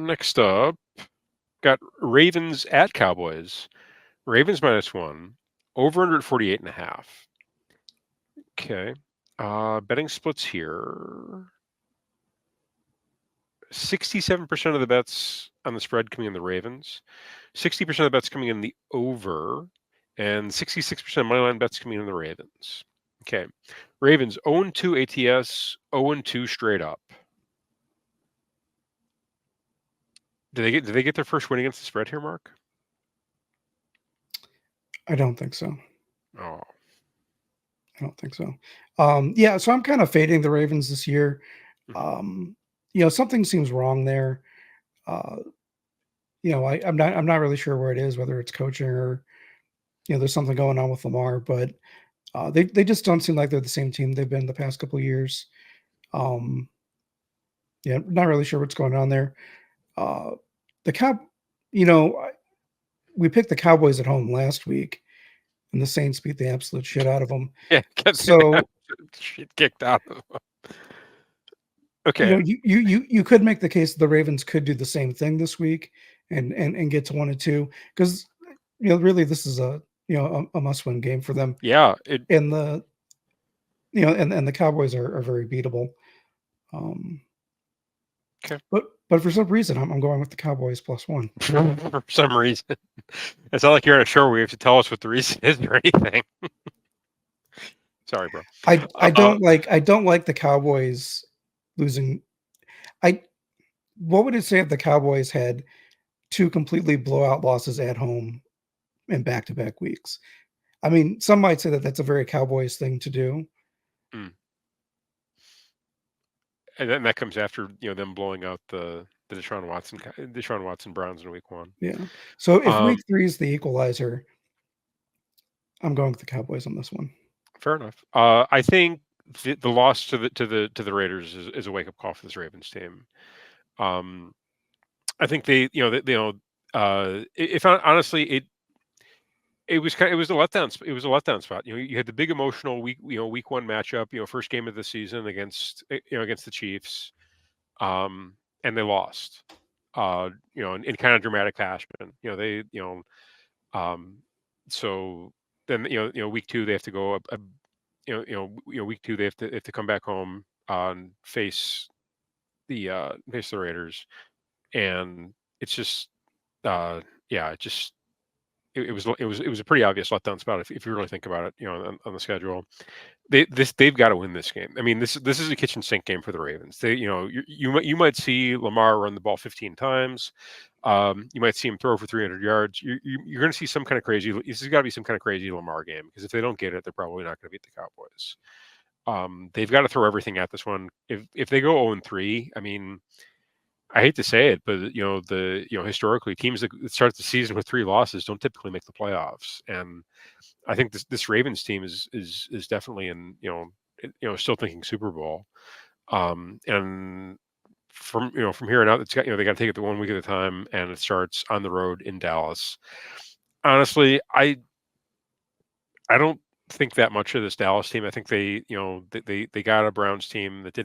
Next up, got Ravens at Cowboys. Ravens -1. Over under at 48.5. Okay. Betting splits here. 67% of the bets on the spread coming in the Ravens. 60% of the bets coming in the over. And 66% moneyline bets coming in the Ravens. Okay. Ravens 0-2 ATS, 0-2 straight up. Did they get their first win against the spread here, Mark? I don't think so. Oh. I don't think so. Yeah, so I'm kind of fading the Ravens this year. Something seems wrong there. Uh, I'm not really sure where it is, whether it's coaching or there's something going on with Lamar, but they just don't seem like they're the same team they've been the past couple of years. Yeah, not really sure what's going on there. The Cow, we picked the Cowboys at home last week, and the Saints beat the absolute shit out of them. Yeah, So shit kicked out of them. Okay. you could make the case the Ravens could do the same thing this week and get to 1-2 because really this is a must-win game for them. Yeah. And the Cowboys are very beatable. Okay. But for some reason I'm going with the Cowboys +1. For some reason. It's not like you're on a show where you have to tell us what the reason is or anything. Sorry, bro. I don't like the Cowboys losing. What would it say if the Cowboys had 2 completely blowout losses at home in back-to-back weeks? I mean, some might say that that's a very Cowboys thing to do. And then that comes after them blowing out the Deshaun Watson Browns in week 1. Yeah. So if week 3 is the equalizer, I'm going with the Cowboys on this one. Fair enough. I think the loss to the Raiders is a wake up call for this Ravens team. I think if honestly it was a letdown. It was a letdown spot. You had the big emotional week 1 matchup. First game of the season against the Chiefs, and they lost. In kind of dramatic fashion. So then week 2 they have to go up. Week 2 they have to come back home and face the Raiders, and it's just it was a pretty obvious letdown spot if you really think about it. On the schedule, they've got to win this game. I mean, this is a kitchen sink game for the Ravens. You might see Lamar run the ball 15 times. You might see him throw for 300 yards. You're going to see some kind of crazy. This has got to be some kind of crazy Lamar game because if they don't get it, they're probably not going to beat the Cowboys. They've got to throw everything at this one. If they go 0-3, I mean, I hate to say it, but historically teams that start the season with 3 losses don't typically make the playoffs, and I think this Ravens team is definitely in still thinking Super Bowl, and from here on out, it's got they got to take it the 1 week at a time, and it starts on the road in Dallas. Honestly, I don't think that much of this Dallas team. I think they got a Browns team that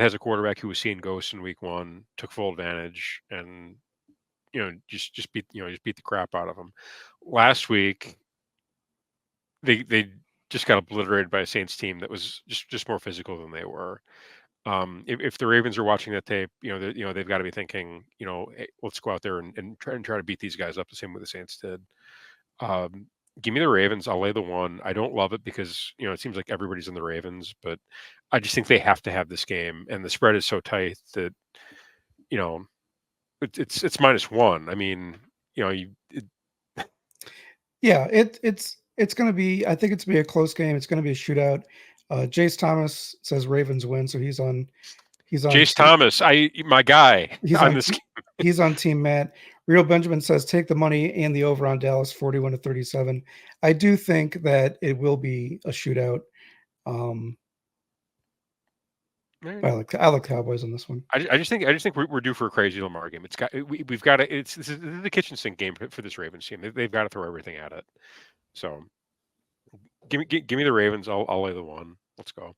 has a quarterback who was seeing ghosts in week 1, took full advantage, and just beat the crap out of them. Last week, they just got obliterated by a Saints team that was just more physical than they were. If the Ravens are watching that tape, they've got to be thinking, hey, let's go out there and try to beat these guys up the same way the Saints did. Give me the Ravens. I'll lay the 1. I don't love it because it seems like everybody's in the Ravens, but I just think they have to have this game, and the spread is so tight that it's -1. I mean, yeah, it's going to be. I think it's going to be a close game. It's going to be a shootout. Jace Thomas says Ravens win, so he's on. Jace Thomas, my guy. He's on Team Matt. Real Benjamin says take the money and the over on Dallas 41-37. I do think that it will be a shootout. I like Cowboys on this one. I just think we're due for a crazy Lamar game. We've got to. This is the kitchen sink game for this Ravens team. They've got to throw everything at it. So give me the Ravens. I'll lay the 1. Let's go.